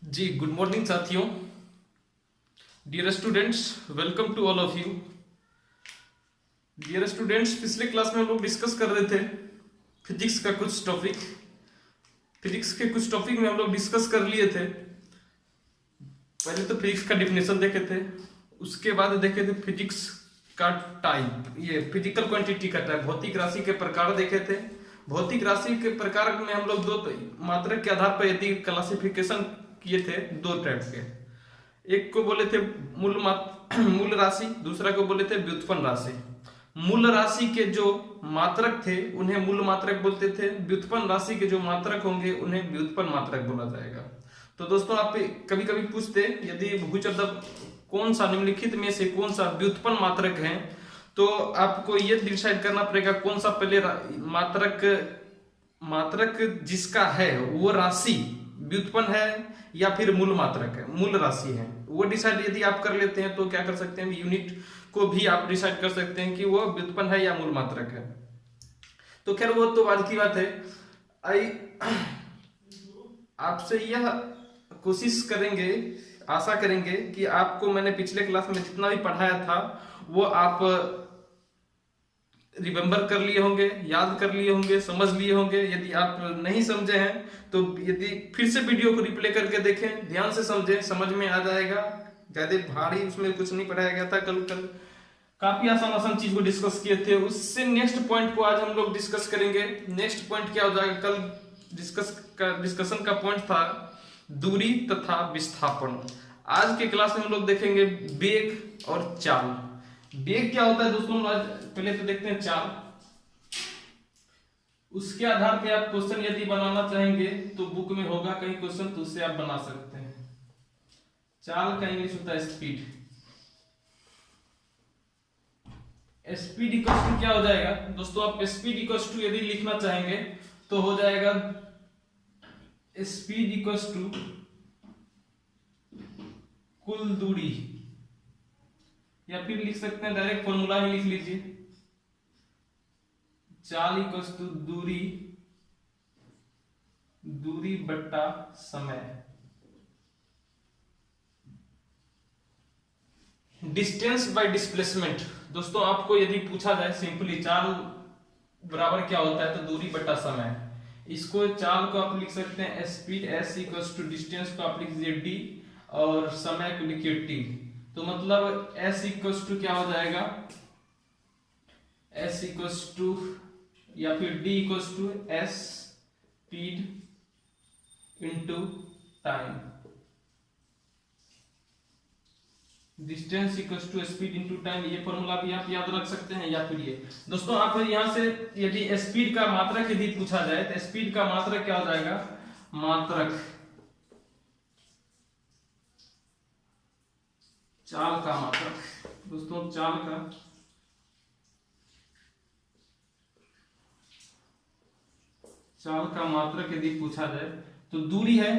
जी good morning साथियों, dear students, welcome to all of you. Dear students, पिछले class में हम लोग डिस्कस कर रहे थे फिजिक्स का कुछ टॉपिक। फिजिक्स के कुछ टॉपिक में हम लोग डिस्कस कर लिए थे। पहले तो फिजिक्स का डिफिनेशन देखे थे, उसके बाद देखे थे फिजिक्स का टाइप, ये फिजिकल क्वांटिटी का टाइप, भौतिक राशि के प्रकार देखे थे। भौतिक राशि के प्रकार में हम लोग दो मात्रक के आधार पर यदि क्लासिफिकेशन किए थे, दो टाइप के। एक को बोले थे मूल राशि, दूसरा को बोले थे व्युत्पन्न राशि। मूल राशि के जो मात्रक थे उन्हें मूल मात्रक बोलते थे, व्युत्पन्न राशि के जो मात्रक होंगे उन्हें व्युत्पन्न मात्रक बोला जाएगा। तो दोस्तों, आप कभी कभी पूछते यदि भूशब्द कौन सा निम्नलिखित में से कौन सा व्युत्पन्न मात्रक है, तो आपको यह डिसाइड करना पड़ेगा कौन सा पहले मात्रक जिसका है वो राशि व्युत्पन्न है या फिर मूल मात्रक है, मूल राशि है। वो डिसाइड यदि आप कर लेते हैं तो क्या कर सकते हैं, यूनिट को भी आप डिसाइड कर सकते हैं कि वो व्युत्पन्न है या मूल मात्रक है। तो खैर वो तो बाद की बात है। आपसे यह कोशिश करेंगे, आशा करेंगे कि आपको मैंने पिछले क्लास में जितना भी पढ़ाया था वो आप रिमेम्बर कर लिए होंगे, याद कर लिए होंगे, समझ लिए होंगे। यदि आप नहीं समझे हैं तो यदि फिर से वीडियो को रिप्ले करके देखें, ध्यान से समझें, समझ में आ जाएगा। ज्यादा भारी उसमें कुछ नहीं पढ़ाया गया था। कल काफी आसान आसान चीज को डिस्कस किए थे। उससे नेक्स्ट पॉइंट को आज हम लोग डिस्कस करेंगे। नेक्स्ट पॉइंट क्या हो जाएगा, कल डिस्कशन का पॉइंट था दूरी तथा विस्थापन। आज के क्लास में हम लोग देखेंगे वेग और चाल। वेग क्या होता है दोस्तों, आज पहले तो देखते हैं चाल। उसके आधार पे आप क्वेश्चन यदि बनाना चाहेंगे तो बुक में होगा कहीं क्वेश्चन, तो उससे आप बना सकते हैं। चाल का इंग्लिश होता है स्पीड। स्पीड इक्वल्स टू क्या हो जाएगा दोस्तों, आप स्पीड इक्वल्स टू यदि लिखना चाहेंगे तो हो जाएगा स्पीड इक्वल्स टू कुल दूरी, या फिर लिख सकते हैं डायरेक्ट फॉर्मूला ही लिख लीजिए, चाल इक्वल्स टू दूरी बट्टा समय। Distance by displacement. दोस्तों, आपको यदि पूछा जाए सिंपली चाल बराबर क्या होता है तो दूरी बट्टा समय। इसको चाल को आप लिख सकते हैं speed S equals to distance को आप लिख दीजिए डी और समय को लिखिए टी। तो मतलब एस इक्वल्स टू क्या हो जाएगा, एस इक्वल्स टू या फिर D equals to S speed into time. Distance equals to speed into time, ये फॉर्मूला भी आप याद रख सकते हैं। या फिर ये दोस्तों, आप यहां से यदि स्पीड का मात्रक यदि पूछा जाए तो स्पीड का मात्रक क्या हो जाएगा, मात्रक चाल का मात्रक। दोस्तों, चाल का मात्रक यदि पूछा जाए तो दूरी है,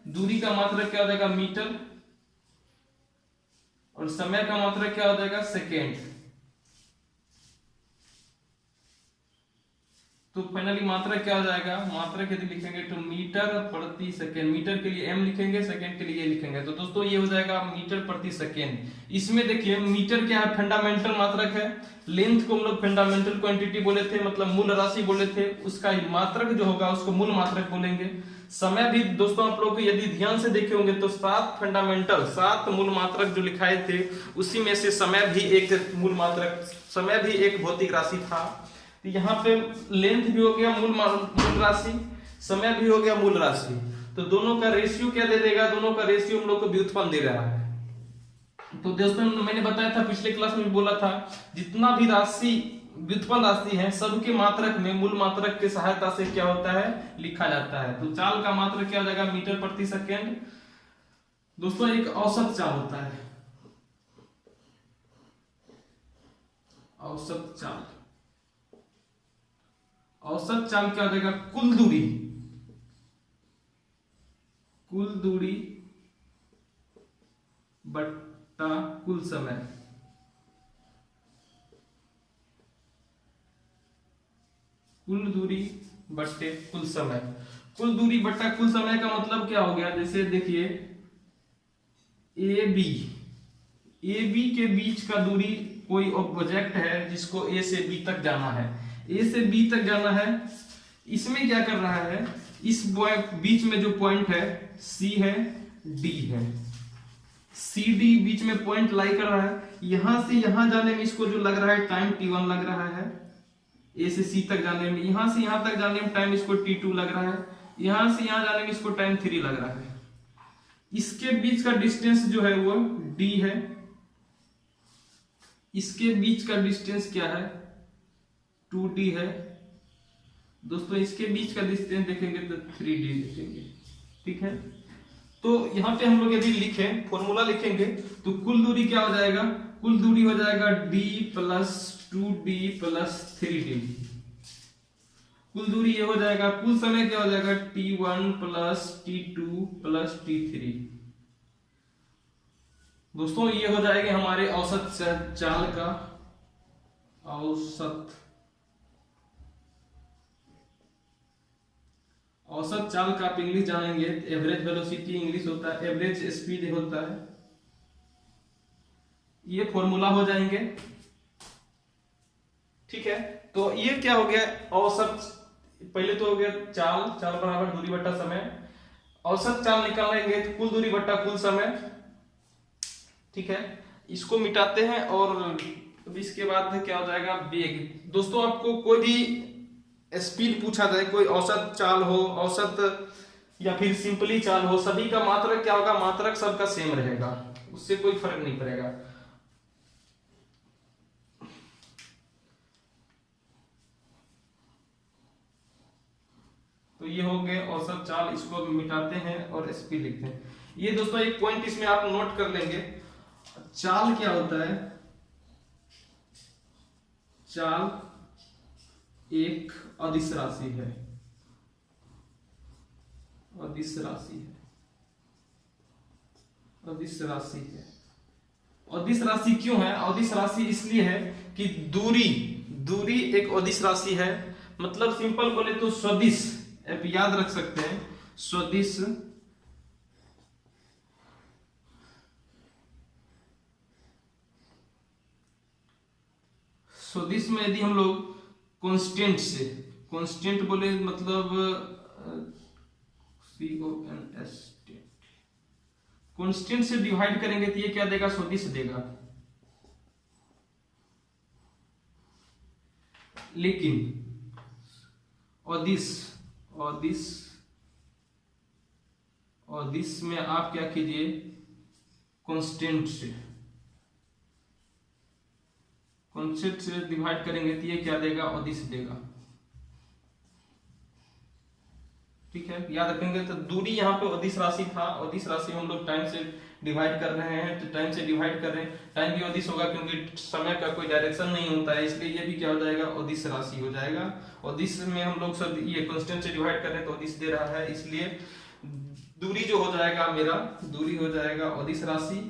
दूरी का मात्रक क्या हो जाएगा, मीटर, और समय का मात्रक क्या हो जाएगा, सेकेंड। तो फाइनली मात्रक क्या हो जाएगा, मात्रक यदि लिखेंगे तो मीटर प्रति सेकेंड। मीटर के लिए एम लिखेंगे, सेकेंड के लिए लिखेंगे। तो दोस्तों ये हो जाएगा मीटर प्रति सेकेंड। इसमें देखिए मीटर क्या है, फंडामेंटल मात्रक है। लेंथ को हम लोग फंडामेंटल क्वांटिटी बोले थे, मतलब मूल राशि बोले थे। उसका मात्रक जो होगा उसको मूल मात्रक बोलेंगे। समय भी दोस्तों आप लोग यदि ध्यान से देखे होंगे तो 7 मूल मात्रक जो लिखाए थे उसी में से समय भी एक मूल मात्रक, समय भी एक भौतिक राशि था। तो यहाँ पे लेंथ भी हो गया मूल राशि, समय भी हो गया मूल राशि। तो दोनों का रेशियो क्या दे देगा, दोनों का रेशियो हम लोग को व्युत्पन्न दे रहा है। तो दोस्तों मैंने बताया था पिछले क्लास में भी बोला था, जितना भी राशि व्युत्पन्न राशि है सबके मात्रक में मूल मात्रक की सहायता से क्या होता है, लिखा जाता है। तो चाल का मात्रक क्या हो जाएगा, मीटर प्रति सेकेंड। दोस्तों एक औसत चाल होता है, औसत चाल। औसत चाल क्या हो जाएगा, कुल दूरी बट्टा कुल समय। कुल दूरी बट्टे कुल समय। कुल दूरी बट्टा कुल समय का मतलब क्या हो गया, जैसे देखिए ए बी के बीच का दूरी, कोई ऑब्जेक्ट है जिसको ए से बी तक जाना है, ए से बी तक जाना है। इसमें क्या कर रहा है, इस बीच में जो पॉइंट है सी है, डी है, सी डी बीच में पॉइंट लाई कर रहा है। यहां से यहां जाने में इसको जो लग रहा है टाइम t1 लग रहा है, ए से सी तक जाने में। यहां से यहां तक जाने में टाइम इसको t2 लग रहा है। यहां से यहां जाने में इसको टाइम 3 लग रहा है। इसके बीच का डिस्टेंस जो है वो d है। इसके बीच का डिस्टेंस क्या है, 2d है। दोस्तों इसके बीच का डिस्टेंस देखेंगे तो 3d देखेंगे। ठीक है, तो यहां पे हम लोग यदि लिखें, फॉर्मूला लिखेंगे तो कुल दूरी क्या हो जाएगा, कुल दूरी हो जाएगा d plus 2d plus 3d। कुल दूरी ये हो जाएगा। कुल समय क्या हो जाएगा, t1 plus t2 plus t3। दोस्तों ये हो जाएगा हमारे औसत चाल का, औसत चाल का आप इंग्लिश जानेंगे, एवरेज वेलोसिटी इंग्लिश होता है, एवरेज स्पीड होता है। ये फॉर्मूला हो जाएंगे। ठीक है, तो ये क्या हो गया, औसत। पहले तो हो गया चाल, चाल बराबर दूरी बट्टा समय। औसत चाल निकालेंगे तो कुल दूरी बट्टा कुल समय। ठीक है, इसको मिटाते हैं और इसके बाद क्या हो जाएगा, वेग। दोस्तों आपको कोई भी स्पीड पूछा जाए, कोई औसत चाल हो, औसत या फिर सिंपली चाल हो, सभी का मात्रक क्या होगा, मात्रक सबका सेम रहेगा, उससे कोई फर्क नहीं पड़ेगा। तो ये हो गए औसत चाल, इसको मिटाते हैं और स्पीड लिखते हैं। ये दोस्तों एक पॉइंट इसमें आप नोट कर लेंगे, चाल क्या होता है, चाल एक अदिश राशि है, अदिश राशि है, अदिश राशि है। अदिश राशि क्यों है, अदिश राशि इसलिए है कि दूरी एक अदिश राशि है। मतलब सिंपल बोले तो सदिश, आप याद रख सकते हैं, सदिश सदिश में यदि हम लोग कांस्टेंट से, कांस्टेंट बोले मतलब कांस्टेंट से डिवाइड करेंगे तो ये क्या देगा, सदिश देगा। लेकिन अदिश में आप क्या कीजिए, कांस्टेंट से डिवाइड करेंगे तो ये क्या देगा, अदिश देगा। ठीक है, याद रखेंगे। तो दूरी यहाँ पे अदिश राशि था, अदिश राशि हम लोग टाइम से डिवाइड कर रहे हैं, तो टाइम से डिवाइड कर रहे हैं, टाइम भी अदिश होगा क्योंकि समय का कोई डायरेक्शन नहीं होता है, इसलिए ये भी क्या हो जाएगा, अदिश राशि हो जाएगा। अदिश में हम लोग सब ये कांस्टेंट से डिवाइड कर रहे हैं तो अदिश दे रहा है, इसलिए दूरी जो हो जाएगा मेरा, दूरी हो जाएगा अदिश राशि।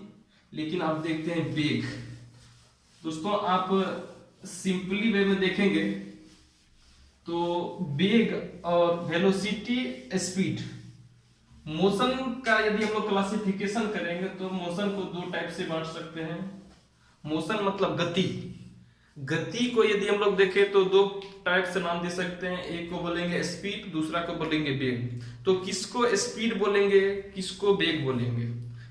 लेकिन आप देखते हैं वेग। दोस्तों आप सिंपली वे में देखेंगे तो वेग और वेलोसिटी, स्पीड, मोशन का यदि हम लोग क्लासिफिकेशन करेंगे तो मोशन को दो टाइप से बांट सकते हैं। मोशन मतलब गति को यदि हम लोग देखें तो दो टाइप से नाम दे सकते हैं, एक को बोलेंगे स्पीड, दूसरा को बोलेंगे वेग। तो किसको स्पीड बोलेंगे, किसको वेग बोलेंगे,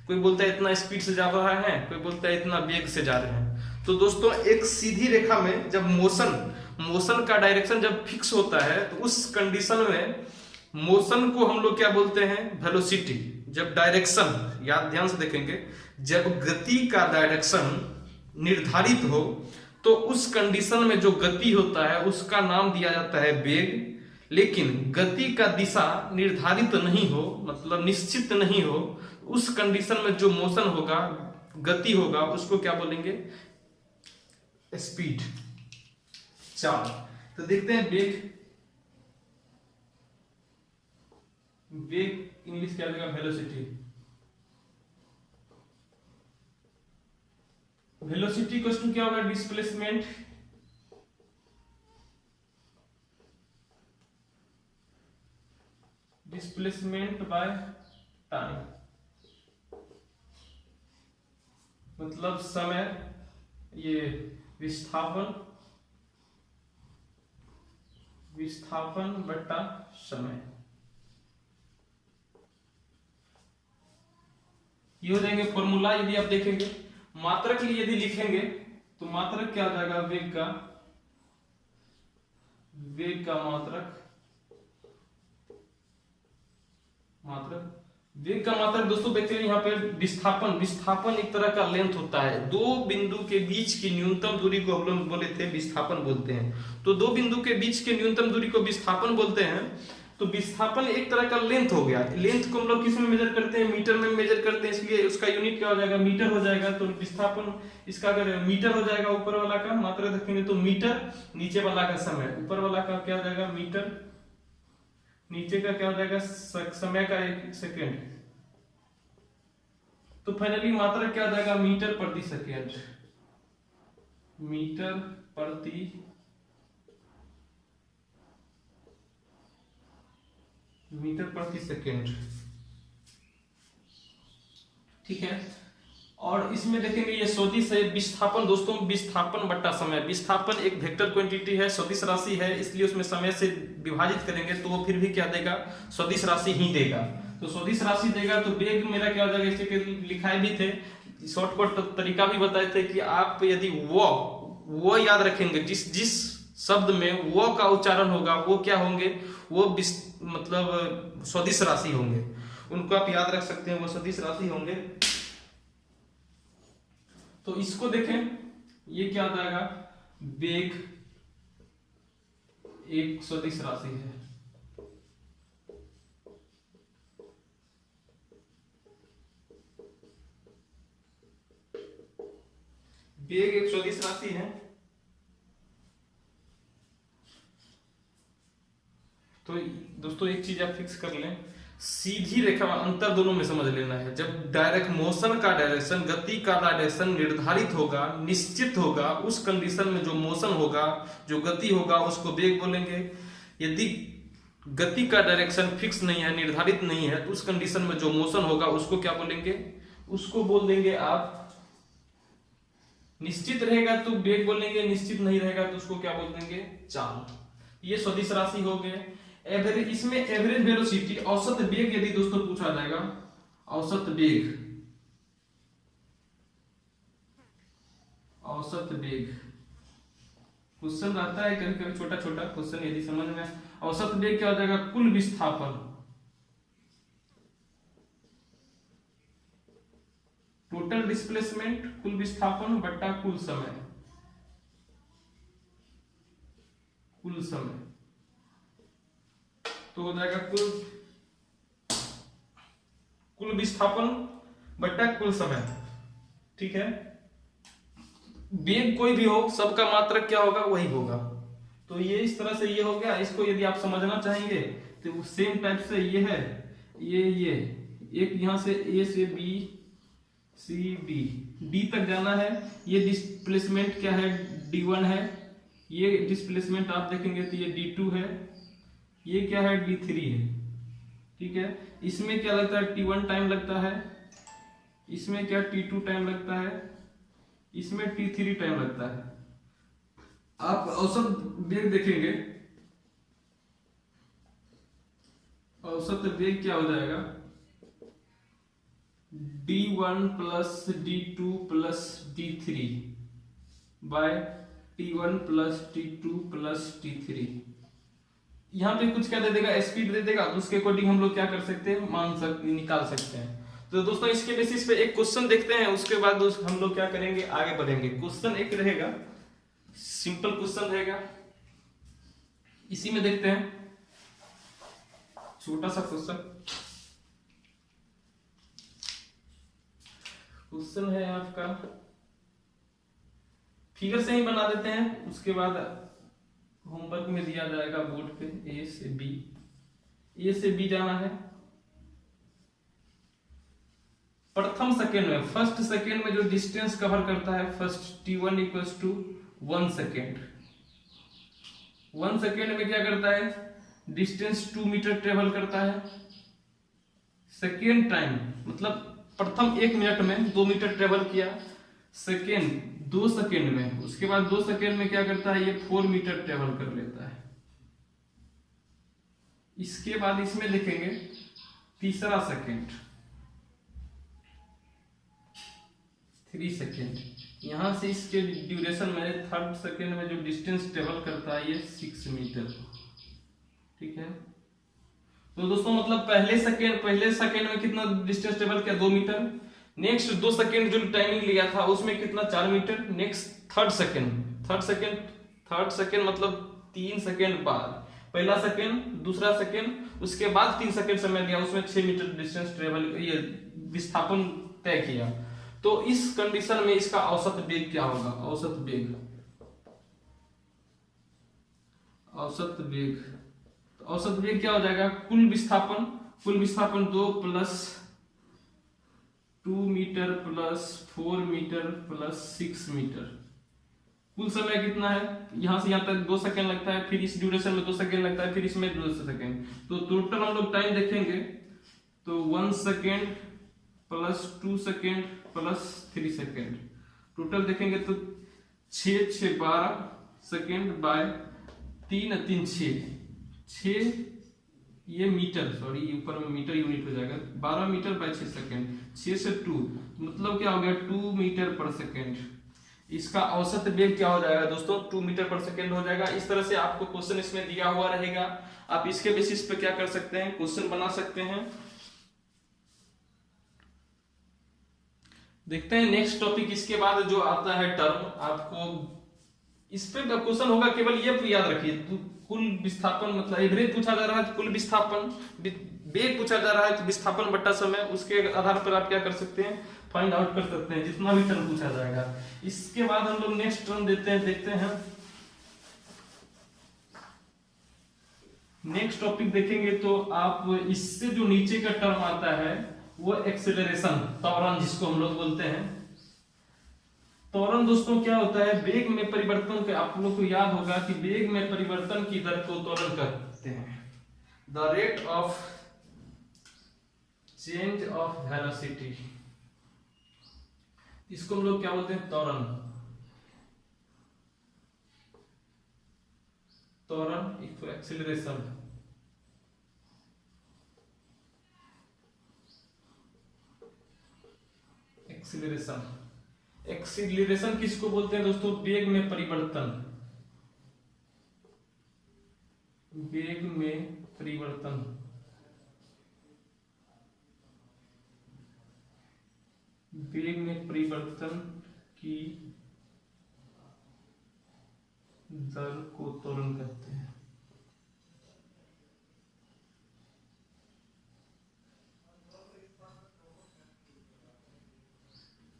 कोई बोलता है इतना स्पीड से जा रहा है, कोई बोलता है इतना वेग से जा रहे हैं। तो दोस्तों एक सीधी रेखा में जब मोशन का डायरेक्शन जब फिक्स होता है तो उस कंडीशन में मोशन को हम लोग क्या बोलते हैं, वेलोसिटी। जब डायरेक्शन, याद ध्यान से देखेंगे, जब गति का डायरेक्शन निर्धारित हो तो उस कंडीशन में जो गति होता है उसका नाम दिया जाता है वेग। लेकिन गति का दिशा निर्धारित नहीं हो, मतलब निश्चित नहीं हो, उस कंडीशन में जो मोशन होगा, गति होगा, उसको क्या बोलेंगे, स्पीड, चाल। तो देखते हैं वेग इंग्लिश क्या देगा, वेलोसिटी। वेलोसिटी क्वेश्चन क्या होगा, डिस्प्लेसमेंट बाय टाइम। मतलब समय, ये विस्थापन बटा समय, ये हो जाएंगे फॉर्मूला। यदि आप देखेंगे मात्रक के लिए यदि लिखेंगे तो मात्रक क्या हो जाएगा, वेग का वेग का मात्रक दोस्तों देखते हैं यहाँ पे विस्थापन एक तरह का लेंथ होता है। दो बिंदु के बीच की न्यूनतम दूरी को हम लोग बोले थे विस्थापन बोलते हैं। तो दो बिंदु के बीच के न्यूनतम दूरी को विस्थापन बोलते हैं। तो विस्थापन एक तरह का लेंथ हो गया। लेंथ को हम लोग किस में मेजर करते हैं, मीटर में मेजर करते हैं, इसलिए उसका यूनिट क्या हो जाएगा, मीटर हो जाएगा। तो विस्थापन इसका अगर मीटर हो जाएगा, ऊपर वाला का मात्रक रखेंगे तो मीटर, नीचे वाला का समय, ऊपर वाला का क्या हो जाएगा मीटर, नीचे का क्या हो जाएगा समय का 1 सेकेंड। तो फाइनली मात्रक क्या हो जाएगा, मीटर प्रति सेकेंड, मीटर प्रति सेकेंड। ठीक है। और इसमें देखेंगे ये सदिश है विस्थापन दोस्तों, विस्थापन बट्टा समय। विस्थापन एक वेक्टर क्वांटिटी है, सदिश राशि है, इसलिए उसमें समय से विभाजित करेंगे तो वो फिर भी क्या देगा, सदिश राशि ही देगा। तो सदिश राशि देगा तो वेग मेरा क्या हो जाएगा, इसे के लिखाए भी थे, शॉर्टकट तरीका भी बताए थे कि आप यदि वो याद रखेंगे, जिस शब्द में वो का उच्चारण होगा वो क्या होंगे, वो मतलब सदिश राशि होंगे, उनको आप याद रख सकते हैं, वो सदिश राशि होंगे। तो इसको देखें, ये क्या हो जाएगा, वेग एक सदिश राशि है। वेग एक सदिश राशि है। तो दोस्तों एक चीज आप फिक्स कर लें, सीधी रेखा अंतर दोनों में समझ लेना है। जब डायरेक्ट मोशन का डायरेक्शन, गति का डायरेक्शन निर्धारित होगा, निश्चित होगा, उस कंडीशन में जो मोशन होगा, जो गति होगा, उसको वेग बोलेंगे। यदि गति का डायरेक्शन फिक्स नहीं है, निर्धारित नहीं है, तो उस कंडीशन में जो मोशन होगा उसको क्या बोलेंगे, उसको बोल देंगे आप, निश्चित रहेगा तो वेग बोलेंगे, निश्चित नहीं रहेगा तो उसको क्या बोल देंगे, चाल। ये सदिश राशि हो गए। एवरेज, इसमें एवरेज वेलोसिटी, औसत वेग यदि दोस्तों पूछा जाएगा, औसत वेग क्वेश्चन रहता है कभी कभी, छोटा छोटा क्वेश्चन यदि समझ में। औसत वेग क्या हो जाएगा, कुल विस्थापन, टोटल डिस्प्लेसमेंट, कुल विस्थापन बट्टा कुल समय, तो हो जाएगा कुल विस्थापन बट्टा कुल समय। ठीक है। वेग कोई भी हो, सबका मात्रक क्या होगा, वही होगा। तो ये इस तरह से ये हो गया। इसको यदि आप समझना चाहेंगे तो सेम टाइप से ये है, ये एक यहां से ए से बी, सी डी तक जाना है। ये डिस्प्लेसमेंट क्या है, D1 है। ये डिस्प्लेसमेंट आप देखेंगे तो ये D2 है, ये क्या है, D3 है। ठीक है। इसमें क्या लगता है, T1 टाइम लगता है, इसमें क्या T2 टाइम लगता है, इसमें T3 टाइम लगता है। आप औसत वेग देखेंगे, औसत वेग क्या हो जाएगा, D1 plus D2 plus D3 by T1 plus T2 plus T3। यहाँ पे कुछ क्या दे देगा, स्पीड दे देगा, तो उसके अकॉर्डिंग हम लोग क्या कर सकते हैं, निकाल सकते हैं। तो दोस्तों इसके बेसिस पे एक क्वेश्चन देखते हैं, उसके बाद हम लोग क्या करेंगे, आगे बढ़ेंगे। क्वेश्चन एक रहेगा, सिंपल क्वेश्चन रहेगा, इसी में देखते हैं, छोटा सा क्वेश्चन है आपका, फिगर से ही बना देते हैं, उसके बाद होमवर्क में दिया जाएगा बोर्ड पे। ए से बी जाना है। प्रथम सेकेंड में, फर्स्ट सेकेंड में जो डिस्टेंस कवर करता है, first T1 equals to 1 second. 1 second में क्या करता है, डिस्टेंस 2 मीटर ट्रेवल करता है। सेकेंड टाइम मतलब प्रथम 1 मिनट में 2 मीटर ट्रेवल किया। सेकेंड 2 सेकेंड में, उसके बाद 2 सेकेंड में क्या करता है, ये 4 मीटर ट्रेवल कर लेता है। इसके बाद इसमें देखेंगे तीसरा सेकेंड 3 सेकेंड, यहां से इसके ड्यूरेशन में थर्ड सेकेंड में जो डिस्टेंस ट्रेवल करता है ये 6 मीटर। ठीक है, तो दोस्तों मतलब पहले सेकेंड में कितना डिस्टेंस ट्रेवल किया, 2 मीटर। नेक्स्ट 2 सेकेंड जो टाइमिंग लिया था उसमें कितना, 4 मीटर। नेक्स्ट थर्ड सेकेंड मतलब 3 सेकेंड बाद, पहला सेकेंड, दूसरा सेकेंड, उसके बाद 3 सेकेंड समय लिया, उसमें 6 मीटर डिस्टेंस ट्रेवल, ये विस्थापन तय किया। तो इस कंडीशन में इसका औसत वेग क्या होगा, औसत वेग क्या हो जाएगा, कुल विस्थापन 2 plus 2 metre plus 4 metre plus 6 metre. कुल समय कितना है, यहां से यहां तक 2 सेकेंड लगता है, फिर इस ड्यूरेशन में 2 सेकेंड लगता है, फिर इसमें 2 सेकेंड, तो टोटल हम लोग टाइम देखेंगे तो 1 second plus 2 second plus 3 second, total देखेंगे तो 6 6 12 सेकेंड बाय 3 3 6 ये मीटर, सॉरी ऊपर में मीटर यूनिट हो जाएगा, 12 मीटर बाय 6 सेकेंड, 6 से 2 मतलब क्या हो गया, 2 मीटर पर सेकेंड। इसका औसत वेग क्या हो जाएगा दोस्तों, 2 मीटर पर सेकेंड हो जाएगा। इस तरह से आपको क्वेश्चन इसमें दिया हुआ रहेगा, आप इसके बेसिस पे क्या कर सकते हैं, क्वेश्चन बना सकते हैं। देखते हैं नेक्स्ट टॉपिक, इसके बाद जो आता है टर्म, आपको इस पे क्वेश्चन होगा, केवल ये याद रखिए, कुल विस्थापन मतलब एवरेज पूछा जा रहा है, कुल विस्थापन, वेग पूछा जा रहा है तो विस्थापन बट्टा समय, उसके आधार पर आप क्या कर सकते हैं, फाइंड आउट कर सकते हैं, जितना भी टर्म पूछा जाएगा। इसके बाद हम लोग नेक्स्ट टर्म देखते हैं। नेक्स्ट टॉपिक देखेंगे तो आप इससे जो नीचे का टर्म आता है वो एक्सेलरेशन, त्वरण जिसको हम लोग बोलते हैं। त्वरण दोस्तों क्या होता है, वेग में परिवर्तन के, आप लोग को याद होगा कि वेग में परिवर्तन की दर को त्वरण कहते हैं, the rate of change of velocity, इसको हम लोग क्या बोलते हैं, त्वरण एक्सेलरेशन। एक्सीलरेशन किसको बोलते हैं दोस्तों, वेग में परिवर्तन, वेग में परिवर्तन की दर को त्वरण कहते हैं।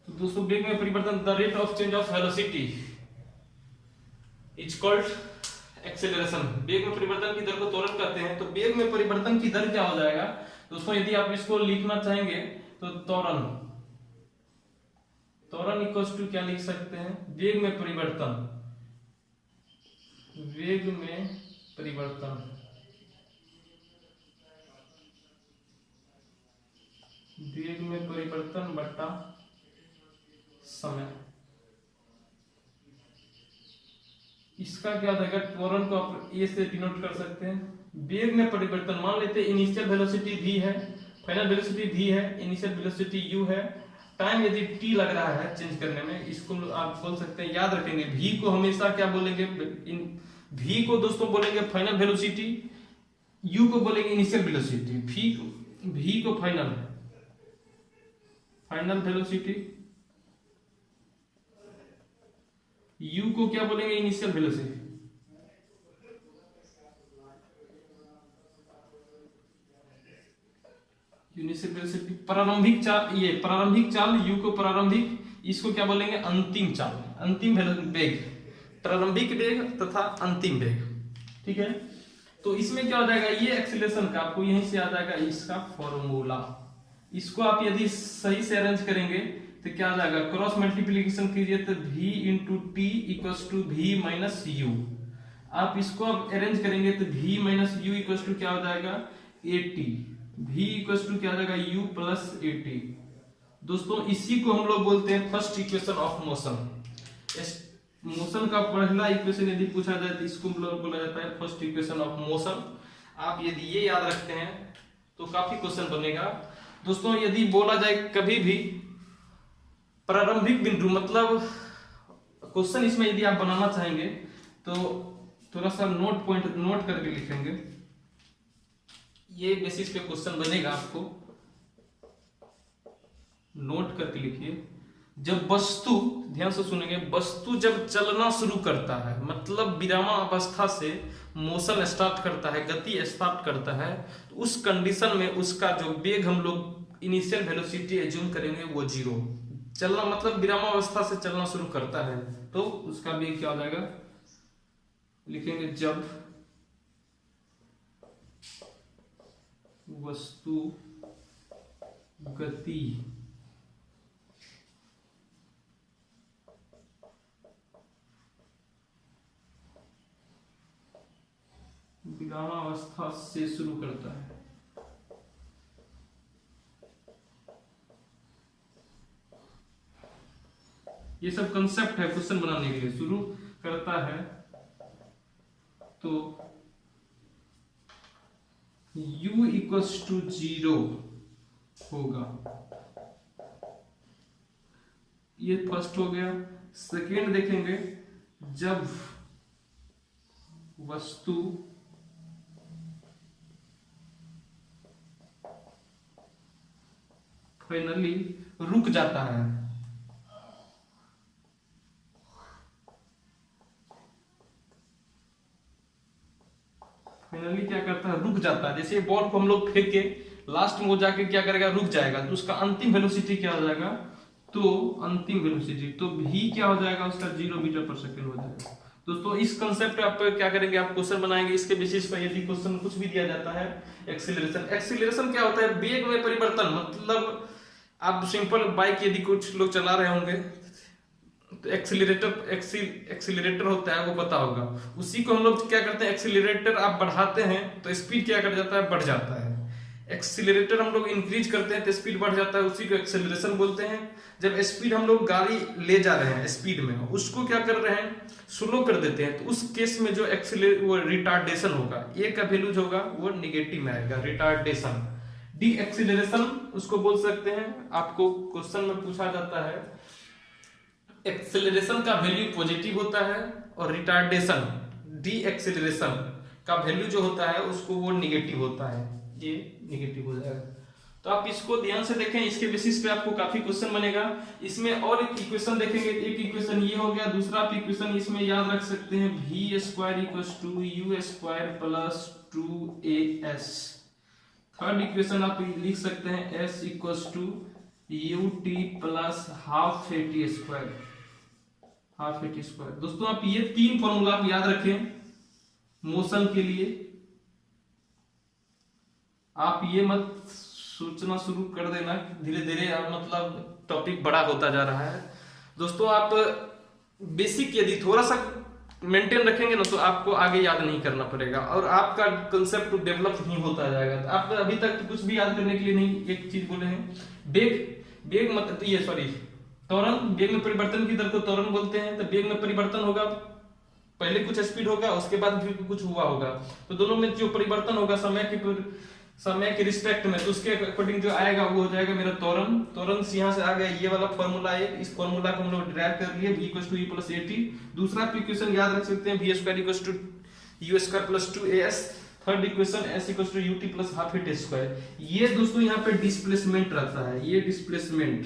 तो दोस्तों वेग में परिवर्तन, the rate of change of velocity is called acceleration. वेग में परिवर्तन की दर को त्वरण कहते हैं। तो वेग में परिवर्तन की दर क्या हो जाएगा दोस्तों, यदि आप इसको लिखना चाहेंगे तो त्वरण इक्वल्स टू क्या लिख सकते हैं, वेग में परिवर्तन बट्टा समय। इसका क्या हो जाएगा, त्वरण को आप ए से डिनोट कर सकते हैं। वेग में परिवर्तन, मान लेते हैं इनिशियल वेलोसिटी v है, फाइनल वेलोसिटी v है, इनिशियल वेलोसिटी u है, टाइम यदि t लग रहा है चेंज करने में, इसको आप बोल सकते हैं, याद रखेंगे v को हमेशा क्या बोलेंगे, v को दोस्तों बोलेंगे फाइनल वेलोसिटी, u को बोलेंगे इनिशियल वेलोसिटी, v को फाइनल वेलोसिटी, u को क्या बोलेंगे, इनिशियल वेलोसिटी। प्रारंभिक चाल u को प्रारंभिक, इसको क्या बोलेंगे, अंतिम चाल, अंतिम वेग, प्रारंभिक वेग तथा अंतिम वेग। ठीक है, तो इसमें क्या हो जाएगा, ये एक्सीलरेशन का आपको यहीं से आ जाएगा इसका फॉर्मूला। इसको आप यदि सही से अरेंज करेंगे तो क्या आ जाएगा, क्रॉस मल्टीप्लीकेशन कीजिए तो v into T equals to v minus U. आप इसको अब अरेंज करेंगे तो v minus U equals to क्या हो जाएगा, 80, v इक्वल्स टू क्या हो जाएगा, u प्लस 80, दोस्तों इसी को हम लोग बोलते हैं first equation of motion. Motion का पहला इक्वेशन यदि पूछा जाए तो इसको हम लोग बोला जाता है फर्स्ट इक्वेशन ऑफ मोशन। आप यदि ये याद रखते हैं तो काफी क्वेश्चन बनेगा। दोस्तों यदि बोला जाए कभी भी प्रारंभिक बिंदु, मतलब क्वेश्चन इसमें यदि आप बनाना चाहेंगे तो थोड़ा सा नोट करके लिखेंगे, ये बेसिस पे क्वेश्चन बनेगा, आपको नोट करके लिखिए। जब वस्तु, ध्यान से सुनेंगे, वस्तु जब चलना शुरू करता है, मतलब विरामावस्था से मोशन स्टार्ट करता है, गति स्टार्ट करता है, तो उस कंडीशन में उसका जो वेग हम लोग इनिशियल वेलोसिटी एज्यूम करेंगे वो 0। चलना मतलब विरामावस्था से चलना शुरू करता है तो उसका वेग क्या हो जाएगा, लिखेंगे जब वस्तु गति विरामावस्था से शुरू करता है। ये सब कंसेप्ट है क्वेश्चन बनाने के लिए। शुरू करता है तो u इक्वल्स टू 0 होगा, ये फर्स्ट हो गया। सेकेंड देखेंगे, जब वस्तु फाइनली रुक जाता है, फाइनली क्या करता है, रुक जाता है। जैसे बॉल को हम लोग फेंक के लास्ट में वो जाके क्या करेगा, रुक जाएगा, तो उसका अंतिम वेलोसिटी क्या हो जाएगा, तो अंतिम वेलोसिटी तो v क्या हो जाएगा, उसका 0 मीटर पर सेकेंड हो जाएगा। दोस्तों इस कंसेप्ट पे आप क्या करेंगे, आप क्वेश्चन बनाएंगे, इसके बेसिस पर यदि क्वेश्चन कुछ भी दिया जाता है। एक्सीलरेशन, एक्सीलरेशन क्या होता है, वेग में परिवर्तन। मतलब आप सिंपल बाइक यदि कुछ लोग चला रहे होंगे तो एक्सीलरेटर होता है, वो पता होगा। उसी को हम लोग क्या करते हैं, एक्सीलरेटर आप बढ़ाते हैं तो स्पीड क्या कर जाता है, बढ़ जाता है। एक्सीलरेटर हम लोग इंक्रीज करते हैं तो स्पीड बढ़ जाता है, उसी को एक्सेलरेशन बोलते हैं। जब स्पीड हम लोग गाड़ी ले जा रहे हैं स्पीड में, उसको क्या कर रहे हैं, स्लो कर देते हैं, तो उस केस में जो वो रिटार्डेशन होगा, ए का वैल्यू जो होगा वो निगेटिव में आएगा, रिटार्डेशन। डी एक्सीलरेशन उसको बोल सकते हैं। आपको क्वेश्चन में पूछा जाता है एक्सेलरेशन का वैल्यू पॉजिटिव होता है और रिटार्डेशन, डी एक्सेलरेशन का वैल्यू जो होता है उसको वो निगेटिव होता है, ये निगेटिव हो जाएगा। तो आप इसको ध्यान से देखें, इसके बेसिस पे आपको काफी क्वेश्चन बनेगा। इसमें और एक इक्वेशन देखेंगे, एक इक्वेशन ये हो गया, दूसरा आप इक्वेशन इसमें याद रख सकते हैं, v square equals to u square plus 2as। Third equation आप लिख सकते हैं s equals to ut plus half A T square, half A T square. दोस्तों आप ये तीन फॉर्मूला आप याद रखें मोशन के लिए। आप ये मत सोचना शुरू कर देना धीरे धीरे, मतलब टॉपिक बड़ा होता जा रहा है। दोस्तों आप बेसिक यदि थोड़ा सा मेंटेन रखेंगे ना तो आपको आगे याद नहीं करना पड़ेगा और आपका कंसेप्ट डेवलप नहीं होता जाएगा। तो आप अभी तक तो कुछ भी याद करने के लिए नहीं, एक चीज बोले हैं, बेग मतलब ये सॉरी त्वरण, बेग में परिवर्तन की दर को त्वरण बोलते हैं। तो बेग में परिवर्तन होगा, पहले कुछ स्पीड होगा उसके बाद फिर कुछ हुआ होगा, तो दोनों में जो परिवर्तन होगा समय के रिस्पेक्ट में, तो उसके अकॉर्डिंग जो आएगा वो हो जाएगा मेरा त्वरण। त्वरण से यहाँ से आ गया ये वाला फॉर्मूला है, इस फॉर्मूला को हम लोग डिराइव कर लिए, v equals to e plus at। दूसरा इक्वेशन याद रख सकते हैं, v square equals to u square plus 2as। Third equation s equals to ut plus half at square. ये दोस्तों यहाँ पे डिस्प्लेसमेंट रहता है, ये डिस्प्लेसमेंट,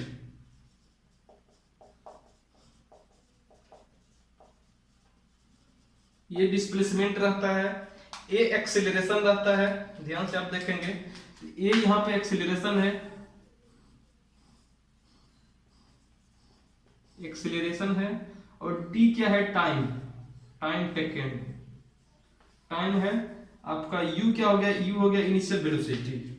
ये डिस्प्लेसमेंट रहता है। ए एक्सेलरेशन रहता है, ध्यान से आप देखेंगे, ए यहां पे एक्सेलरेशन है, एक्सेलरेशन है, और टी क्या है, टाइम, टाइम टेकन, टाइम है आपका। यू क्या हो गया, यू हो गया इनिशियल वेलोसिटी।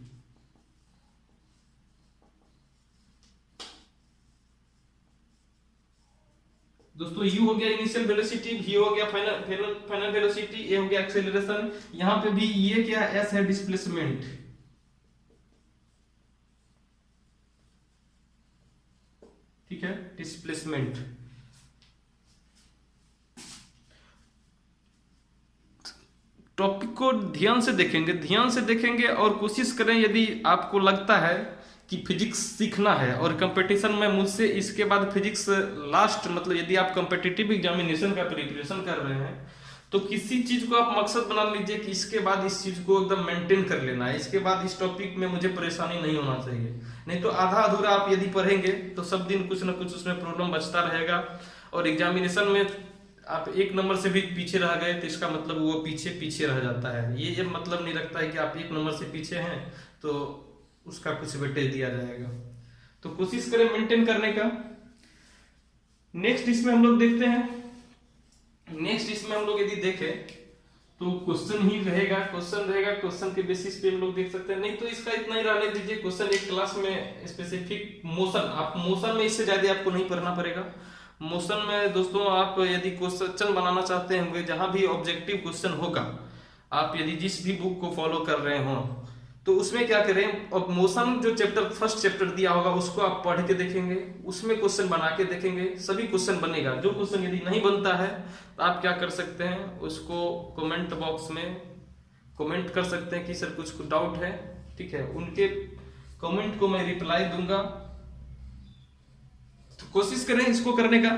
दोस्तों u हो गया इनिशियल वेलोसिटी, v हो गया फाइनल वेलोसिटी, a हो गया एक्सेलरेशन। यहां पे भी ये क्या s है, डिस्प्लेसमेंट। ठीक है, डिस्प्लेसमेंट। टॉपिक को ध्यान से देखेंगे और कोशिश करें, यदि आपको लगता है कि फिजिक्स सीखना है और कंपटीशन में मुझसे इसके बाद फिजिक्स लास्ट, मतलब यदि आप कॉम्पिटिटिव एग्जामिनेशन का प्रिपरेशन कर रहे हैं तो किसी चीज को आप मकसद बना लीजिए कि इसके बाद इस चीज को एकदम मेंटेन कर लेना है, इसके बाद इस टॉपिक में मुझे परेशानी नहीं होना चाहिए। नहीं तो आधा अधूरा आप यदि पढ़ेंगे तो सब दिन कुछ ना कुछ उसमें प्रॉब्लम बचता रहेगा, और एग्जामिनेशन में आप एक नंबर से भी पीछे रह गए तो इसका मतलब वो पीछे पीछे रह जाता है। ये मतलब नहीं रखता है कि आप एक नंबर से पीछे हैं तो उसका कुछ वेटेज दिया जाएगा। तो कोशिश करें मेंटेन करने का। नेक्स्ट इसमें हम लोग देखते हैं, नेक्स्ट इसमें हम लोग यदि देखें तो क्वेश्चन ही रहेगा, क्वेश्चन के बेसिस पे हम लोग देख सकते हैं। नहीं तो इसका इतना ही रहने दीजिए, क्वेश्चन एक क्लास में स्पेसिफिक मोशन, आप मोशन में इससे ज्यादा आपको नहीं पढ़ना पड़ेगा। मोशन में दोस्तों आप यदि क्वेश्चन बनाना चाहते होंगे, जहां भी ऑब्जेक्टिव क्वेश्चन होगा, आप यदि जिस भी बुक को फॉलो कर रहे हो तो उसमें क्या करें, अब मोशन जो चैप्टर फर्स्ट चैप्टर दिया होगा उसको आप पढ़ के देखेंगे, उसमें क्वेश्चन बना के देखेंगे, सभी क्वेश्चन बनेगा। जो क्वेश्चन यदि नहीं बनता है तो आप क्या कर सकते हैं, उसको कमेंट बॉक्स में कमेंट कर सकते हैं कि सर कुछ डाउट है, ठीक है, उनके कमेंट को मैं रिप्लाई दूंगा। तो कोशिश करें इसको करने का।